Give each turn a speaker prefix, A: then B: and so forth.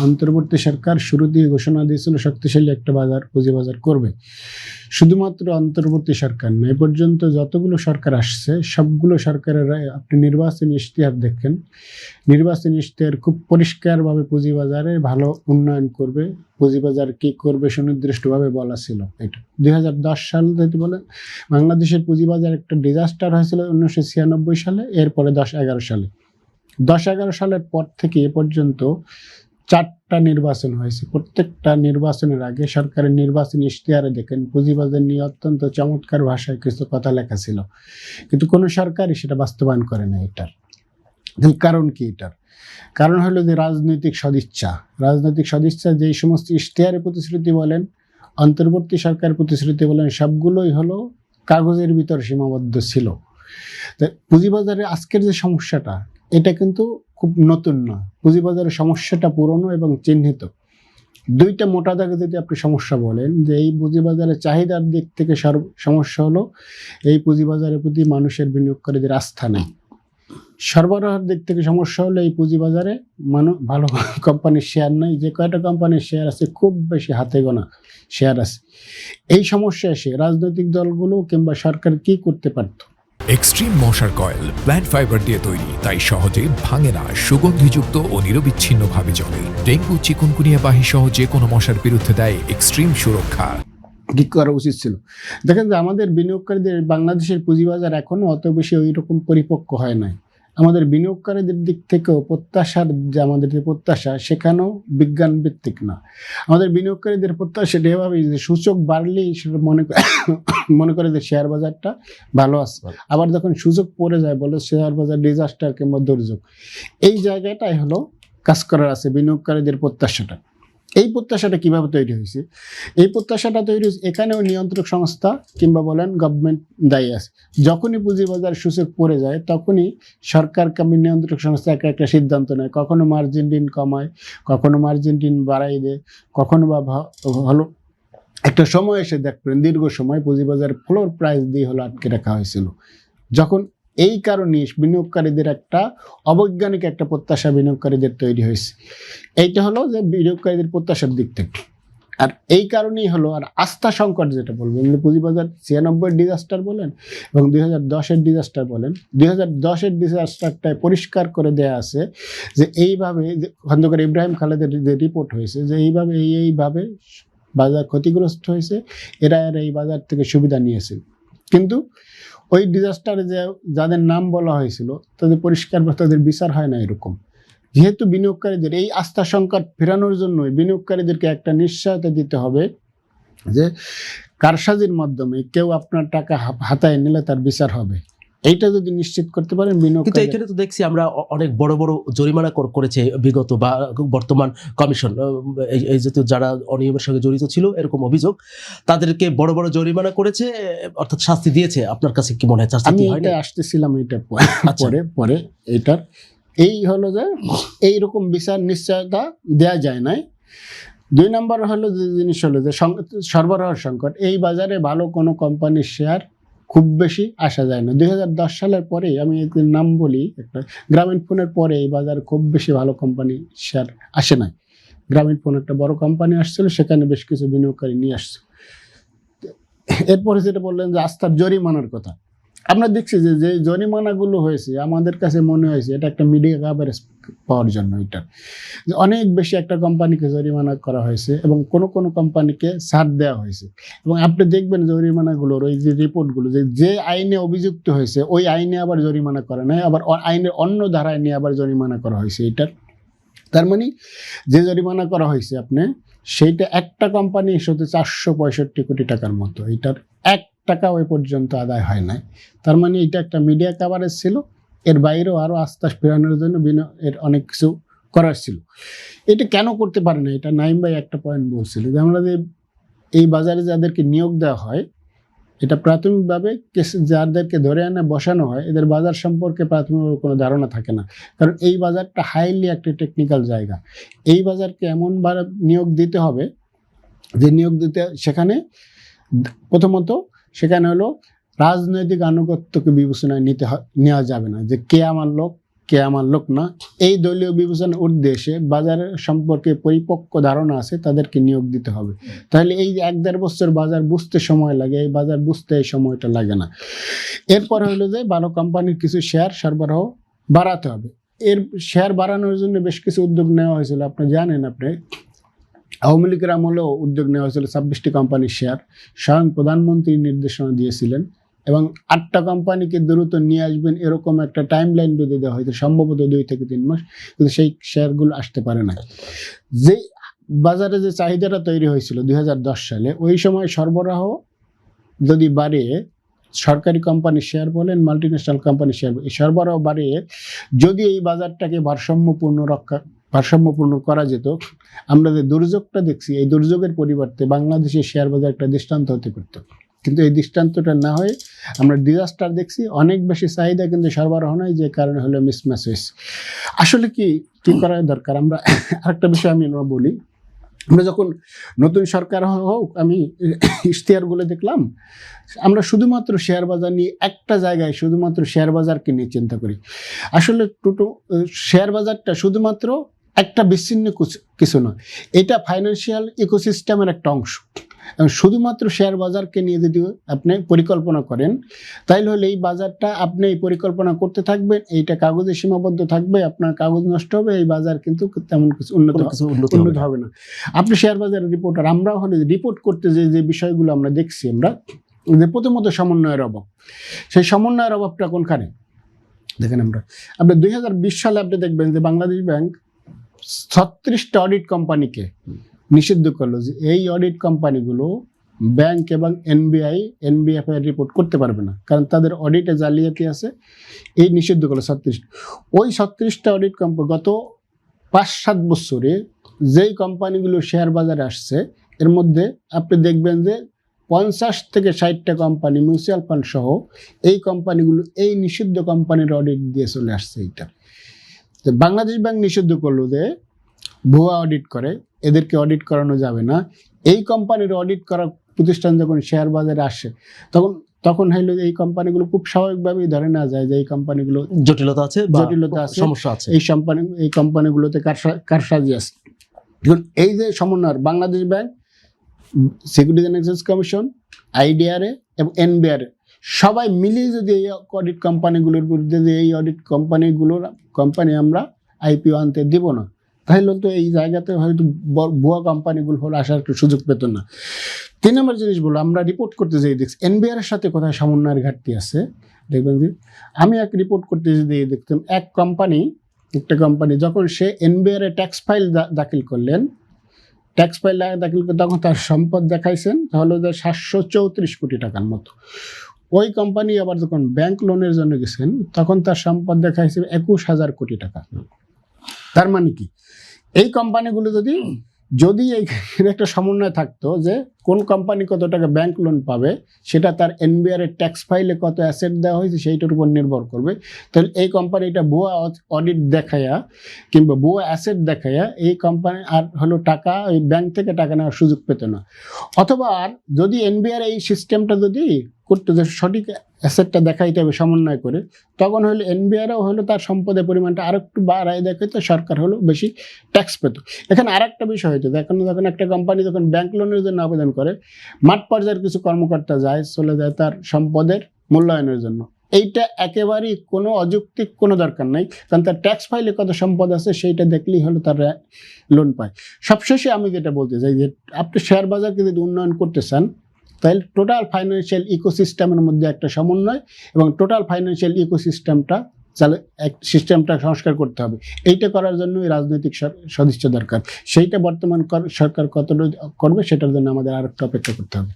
A: অন্তর্বর্তী সরকার শুরুতেই ঘোষণা দিয়েছিল শক্তিশালী একটা পুঁজিবাজার করবে। শুধুমাত্র অন্তর্বর্তী সরকার না, এ পর্যন্ত যতগুলো সরকার আসছে সবগুলো সরকারের আপনি নির্বাচনী ইশতেহার দেখেন, নির্বাচনী ইশতেহার খুব পরিষ্কারভাবে পুঁজিবাজারে ভালো উন্নয়ন করবে, পুঁজিবাজার কি করবে সুনির্দিষ্টভাবে বলা ছিল। এটা 2010 সাল যদি বলেন, বাংলাদেশের পুঁজিবাজার একটা ডিজাস্টার হয়েছিল 1996 সালে, এরপরে 10-11 সালে। 10-11 সালের পর থেকে এ পর্যন্ত 4টা নির্বাচন হয়েছে। প্রত্যেকটা নির্বাচনের আগে সরকারের নির্বাচনী ইশতেহারে দেখেন পুঁজিবাজার নিয়ে অত্যন্ত চমৎকার ভাষায় কিছু কথা লেখা ছিল, কিন্তু কোনো সরকারই সেটা বাস্তবায়ন করে না। এটার কারণ কি? এটার কারণ হলো যে রাজনৈতিক সদিচ্ছা। যেই সমস্ত ইশতেহারের প্রতিশ্রুতি বলেন, অন্তর্বর্তী সরকারের প্রতিশ্রুতি বলেন, সবগুলোই হলো কাগজের ভিতর সীমাবদ্ধ ছিল। তো পুঁজিবাজারে আজকের যে সমস্যাটা, এটা কিন্তু খুব নতুন না। পুঁজিবাজারের সমস্যাটা পুরনো এবং চিহ্নিত। 2টা মোটা দাগে যদি আপনি সমস্যা বলেন, যে এই পুঁজিবাজারের চাহিদার দিক থেকে সমস্যা হলো এই পুঁজিবাজারের প্রতি মানুষের বিনিয়োগকারীদের আস্থা নেই। সরবরাহের দিক থেকে সমস্যা হলো এই পুঁজিবাজারে ভালো কোম্পানির শেয়ার নেই। যে কয়টা কোম্পানির শেয়ার আছে খুব বেশি হাতে গোনা শেয়ার আছে। এই সমস্যা এসে রাজনৈতিক দলগুলো কিংবা সরকার কি করতে পারত?
B: এক্সট্রিম মশার কয়েল প্ল্যান্ট ফাইবার দিয়ে তৈরি, তাই সহজে ভাঙে না, সুগন্ধিযুক্ত ও নিরবিচ্ছিন্নভাবে জ্বলে। ডেঙ্গু, চিকুনগুনিয়া বাহি সহ যে কোনো মশার বিরুদ্ধে দেয় এক্সট্রিম সুরক্ষা।
A: কি করা উচিত ছিল? দেখেন যে আমাদের বিনিয়োগকারীদের বাংলাদেশের পুঁজিবাজার এখনো অত বেশি ওই রকম পরিপক্ক হয় নাই। আমাদের বিনিয়োগকারীদের দিক থেকেও যে আমাদের যে প্রত্যাশা, সেখানেও বিজ্ঞান ভিত্তিক না। আমাদের বিনিয়োগকারীদের প্রত্যাশা এভাবে যে সূচক বাড়লেই সেটা মনে করে যে শেয়ার বাজারটা ভালো আছে, আবার যখন সূচক পড়ে যায় বলে শেয়ার বাজার ডিজাস্টার কিংবা দুর্যোগ। এই জায়গাটাই হলো কাজ করার আছে বিনিয়োগকারীদের প্রত্যাশাটা। এই প্রত্যাশাটা কিভাবে তৈরি হয়েছে? এই প্রত্যাশাটা তৈরি হয়েছে, এখানেও নিয়ন্ত্রক সংস্থা কিংবা বলেন গভর্নমেন্ট দায়ী আছে। যখনই পুঁজিবাজার সূচক পড়ে যায় তখনই সরকার কিংবা নিয়ন্ত্রক সংস্থা একটা সিদ্ধান্ত নেয়, কখনো মার্জিন ঋণ কমায়, কখনো মার্জিন ঋণ বাড়াই দেয়, কখনো বা হলো একটা সময় এসে দেখবেন দীর্ঘ সময় পুঁজিবাজারের ফ্লোর প্রাইস দিয়ে হলো আটকে রাখা হয়েছিল। যখন এই কারণে বিনিয়োগকারীদের একটা অবৈজ্ঞানিক একটা প্রত্যাশা বিনিয়োগকারীদের তৈরি হয়েছে। এইটা হলো যে বিনিয়োগকারীদের প্রত্যাশার দিক থেকে। আর এই কারণেই হলো আর আস্থা সংকট যেটা বলবেন, পুঁজিবাজার 96 ডিজাস্টার বলেন এবং 2010 ডিজাস্টার বলেন, 2010 ডিজাস্টারটায় পরিষ্কার করে দেয়া আছে যে এইভাবে খন্দকার ইব্রাহিম খালেদের যে রিপোর্ট হয়েছে যে এইভাবে বাজার ক্ষতিগ্রস্ত হয়েছে, এরা এই বাজার থেকে সুবিধা নিয়েছে। কিন্তু ওই ডিজাস্টারে যাদের নাম বলা হয়েছিল তাদের পরিষ্কার তাদের বিচার হয় না। এরকম যেহেতু বিনিয়োগকারীদের এই আস্থা সংকট ফেরানোর জন্য বিনিয়োগকারীদেরকে একটা নিশ্চয়তা দিতে হবে যে কারসাজির মাধ্যমে কেউ আপনার টাকা হাতায় নিলে তার বিচার হবে। এইটা যদি নিশ্চিত করতে পারেন
C: কিন্তু এখানে তো দেখছি আমরা অনেক বড় বড় জরিমানা করেছে বিগত বা বর্তমান কমিশন, এই জাতীয় যারা অনিয়মের সঙ্গে জড়িত ছিল এরকম অভিযোগ, তাদেরকে বড় বড় জরিমানা করেছে, অর্থাৎ শাস্তি দিয়েছে। আপনার কাছে কি মনে হয়?
A: আমি এটা আসতেছিলাম এটা পরে এটার এই হলো যে এইরকম বিচার নিশ্চয়তা দেয়া যায় নাই। 2 নম্বর হলো যে জিনিস হলো যে সরবরাহের সংকট। এই বাজারে ভালো কোনো কোম্পানির শেয়ার খুব বেশি আসা যায় না। 2010 সালের পরে আমি একদিন নাম বলি, একটা গ্রামীণ ফোনের পরে এই বাজারে খুব বেশি ভালো কোম্পানি শেয়ার আসে নাই। গ্রামীণ ফোন একটা বড় কোম্পানি আসছিল, সেখানে বেশ কিছু বিনিয়োগকারী নিয়ে আসছে। এরপরে যেটা বললেন যে আস্থার জরিমানার কথা, আমরা দেখছি যে জরিমানাগুলো হয়েছে আমাদের কাছে মনে হয়েছে এটা একটা মিডিয়া কভারেজ পাওয়ার জন্য। এটা অনেক বেশি একটা কোম্পানিকে জরিমানা করা হয়েছে এবং কোনো কোম্পানিকে ছাড় দেওয়া হয়েছে। এবং আপনি দেখবেন জরিমানাগুলোর ওই যে রিপোর্টগুলো যে আইনে অভিযুক্ত হয়েছে ওই আইনে আবার জরিমানা করা নাই, আবার আইনের অন্য ধারায় নিয়ে আবার জরিমানা করা হয়েছে। এটার তার মানে যে জরিমানা করা হয়েছে আপনি সেইটা একটা কোম্পানি ইস্যুতে 465 কোটি টাকার মতো, এটার 1 টাকা ওই পর্যন্ত আদায় হয় নাই। তার মানে এটা একটা মিডিয়া কভারেজ ছিল, এর বাইরেও আরও আস্থা ফেরানোর জন্য এর অনেক কিছু করার ছিল। এটা কেন করতে পারে না? এটা নাইম ভাই একটা পয়েন্ট বলছিল যে আমরা যে এই বাজারে যাদেরকে নিয়োগ দেওয়া হয়, এটা প্রাথমিকভাবে যাদেরকে ধরে এনে বসানো হয় এদের বাজার সম্পর্কে প্রাথমিকভাবে কোনো ধারণা থাকে না, কারণ এই বাজারটা হাইলি একটা টেকনিক্যাল জায়গা। এই বাজারকে এমনভাবে নিয়োগ দিতে হবে যে নিয়োগ দিতে সেখানে প্রথমত সেখানে হলো রাজনৈতিক আনুগত্যকে বিবেচনায় নেওয়া যাবে না, যে কে আমার লোক কে আমার লোক না, এই দলীয় বিবেচনার উদ্দেশ্যে বাজারের সম্পর্কে পরিপক্ক ধারণা আছে তাদেরকে নিয়োগ দিতে হবে। তাহলে এই 1-1.5 বছর বাজার বুঝতে সময় লাগে, এই বাজার বুঝতে এই সময়টা লাগে না। এরপরে হলো যে ভালো কোম্পানির কিছু শেয়ার সরবরাহ বাড়াতে হবে। এর শেয়ার বাড়ানোর জন্য বেশ কিছু উদ্যোগ নেওয়া হয়েছিল। আপনি জানেন, আওয়ামী লীগের আমলেও উদ্যোগ নেওয়া হয়েছিল 26টি কোম্পানির শেয়ার স্বয়ং প্রধানমন্ত্রী নির্দেশনা দিয়েছিলেন এবং 8টা কোম্পানিকে দ্রুত নিয়ে আসবেন এরকম একটা টাইম লাইন বেঁধে দেওয়া হয়েছে, সম্ভবত 2 থেকে 3 মাস, কিন্তু সেই শেয়ারগুলো আসতে পারে না। যে বাজারে যে চাহিদাটা তৈরি হয়েছিল 2010 সালে, ওই সময় সরবরাহ যদি বাড়ে, সরকারি কোম্পানির শেয়ার বলেন, মাল্টিন্যাশনাল কোম্পানির শেয়ার, এই সরবরাহ বাড়িয়ে যদি এই বাজারটাকে ভারসাম্যপূর্ণ করা যেত, আমরা যে দুর্যোগটা দেখছি এই দুর্যোগের পরিবর্তে বাংলাদেশের শেয়ার বাজার একটা দৃষ্টান্ত হতে পারত। কিন্তু এই দৃষ্টান্তটা না হয়ে আমরা ডিজাস্টার দেখছি, অনেক বেশি চাহিদা কিন্তু সরবরাহ নয়, যে কারণে হলো মিসম্যাচ হয়েছে। আসলে কি করা দরকার? আমরা আরেকটা বিষয় আমি বলি, আমরা যখন নতুন সরকার হোক, আমি ইশতেহারগুলো দেখলাম, আমরা শুধুমাত্র শেয়ার বাজার নিয়ে একটা জায়গায় শুধুমাত্র শেয়ার বাজারকে নিয়ে চিন্তা করি। আসলে শেয়ার বাজারটা শুধুমাত্র একটা বিচ্ছিন্ন কিছু নয়, এটা ফাইন্যান্সিয়াল ইকোসিস্টেমের একটা অংশ। এবং শুধুমাত্র শেয়ার বাজারকে নিয়ে যদি আপনি পরিকল্পনা করেন, তাইলে হলে এই বাজারটা আপনি এই পরিকল্পনা করতে থাকবেন, এইটা কাগজে সীমাবদ্ধ থাকবে, আপনার কাগজ নষ্ট হবে, এই বাজার কিন্তু তেমন কিছু উন্নত হবে না। আপনি শেয়ার বাজারের রিপোর্টার, আমরাও হলে রিপোর্ট করতে যে বিষয়গুলো আমরা দেখছি, আমরা যে প্রথমত সমন্বয়ের অভাব, সেই সমন্বয়ের অভাবটা কোনখানে দেখেন। আপনি 2020 সালে আপনি দেখবেন যে বাংলাদেশ ব্যাংক 36টা অডিট কোম্পানিকে নিষিদ্ধ করলো, যে এই অডিট কোম্পানিগুলো ব্যাংক এবং এনবিএফআই রিপোর্ট করতে পারবে না, কারণ তাদের অডিটে জালিয়াতি আছে। এই নিষিদ্ধ করলো 36। ওই 36টা অডিট কোম্পানি গত 5-7 বছরে যেই কোম্পানিগুলো শেয়ার বাজারে আসছে, এর মধ্যে আপনি দেখবেন যে 50 থেকে 60টা কোম্পানি, মিউচুয়াল ফান্ড সহ, এই কোম্পানিগুলো এই নিষিদ্ধ কোম্পানির অডিট দিয়ে চলে আসছে। এইটা বাংলাদেশ ব্যাংক নিষিদ্ধ করলো যে ভুয়া অডিট করে, এদেরকে অডিট করানো যাবে না। এই কোম্পানির অডিট করা প্রতিষ্ঠান যখন শেয়ার বাজারে আসে, তখন হইলো এই কোম্পানিগুলো খুব স্বাভাবিকভাবেই ধরে নেওয়া যায় যে এই কোম্পানিগুলো
C: জটিলতা আছে, সমস্যা আছে,
A: এই কোম্পানিগুলোতে কারসাজি আছে। এই যে সমন্বয় Bangladesh bank, securities and exchange commission, IDRA এবং এনবিআরএ সবাই মিলিয়ে যদি এই অডিট কোম্পানিগুলোর বিরুদ্ধে, যে এই অডিট কোম্পানি আমরা আইপিও আনতে দিব না, তাহলে তো এই জায়গাতে হয়তো ভুয়া কোম্পানিগুলো আসার একটু সুযোগ পেত না। 3 নম্বর জিনিস বলো, আমরা রিপোর্ট করতে যাই দেখছি এনবিআর এর সাথে কোথায় সমন্বয়ের ঘাটতি আছে। দেখবেন যে আমি এক রিপোর্ট করতে যেয়ে দেখতাম, একটা কোম্পানি যখন সে এনবিআর এ ট্যাক্স ফাইল দাখিল করলেন, ট্যাক্স ফাইল দাখিল করে তখন তার সম্পদ দেখাইছেন তাহলে 734 কোটি টাকার মতো। ওই কোম্পানি আবার যখন ব্যাংক লোনের জন্য গেছেন, তখন তার সম্পদ দেখাইছে 21,000 কোটি টাকা। তার মানে কি, এই কোম্পানিগুলো যদি এইখানে একটা সমন্বয় থাকতো যে কোন কোম্পানি কত টাকা ব্যাংক লোন পাবে, সেটা তার এনবিআর এর ট্যাক্স ফাইলে কত অ্যাসেট দেওয়া হয়েছে সেইটার উপর নির্ভর করবে, তাহলে এই কোম্পানিটা ভুয়া অডিট দেখায়া কিংবা ভুয়া অ্যাসেট দেখায়া এই কোম্পানি আর হলো টাকা ওই ব্যাংক থেকে টাকা নেওয়ার সুযোগ পেত না। অথবা আর যদি এনবিআর এই সিস্টেমটা যদি করতে, যে সঠিক অ্যাসেটটা দেখাইতে হবে সমন্বয় করে, তখন হলো এনবিআরও হলো তার সম্পদের পরিমাণটা আরো একটু বাড়ায় দেখাইতো, সরকার হলো বেশি ট্যাক্স পেত। এখানে আর একটা বিষয় হইতো, যখন একটা কোম্পানি যখন ব্যাংক লোনের জন্য আবেদন করে, মাঠ পর্যায়ের কিছু কর্মকর্তা চলে যায় তার সম্পদের মূল্যায়নের জন্য। এইটা একেবারেই কোনো অযৌক্তিক কোনো দরকার নাই, কারণ তার ট্যাক্স ফাইলে কত সম্পদ আছে সেইটা দেখলেই হলো তার লোন পায়। সবশেষে আমি যেটা বলতে চাই যে আপনি শেয়ার বাজারকে যদি উন্নয়ন করতে চান, তাহলে টোটাল ফাইন্যান্সিয়াল ইকোসিস্টেমের মধ্যে একটা সমন্বয় এবং টোটাল ফাইন্যান্সিয়াল ইকোসিস্টেমটা সংস্কার করতে হবে। এইটা করার জন্য রাজনৈতিক সদিচ্ছা দরকার। সেইটা বর্তমান সরকার কতটা করবে সেটার জন্য আমাদের আরেকটা অপেক্ষা করতে হবে।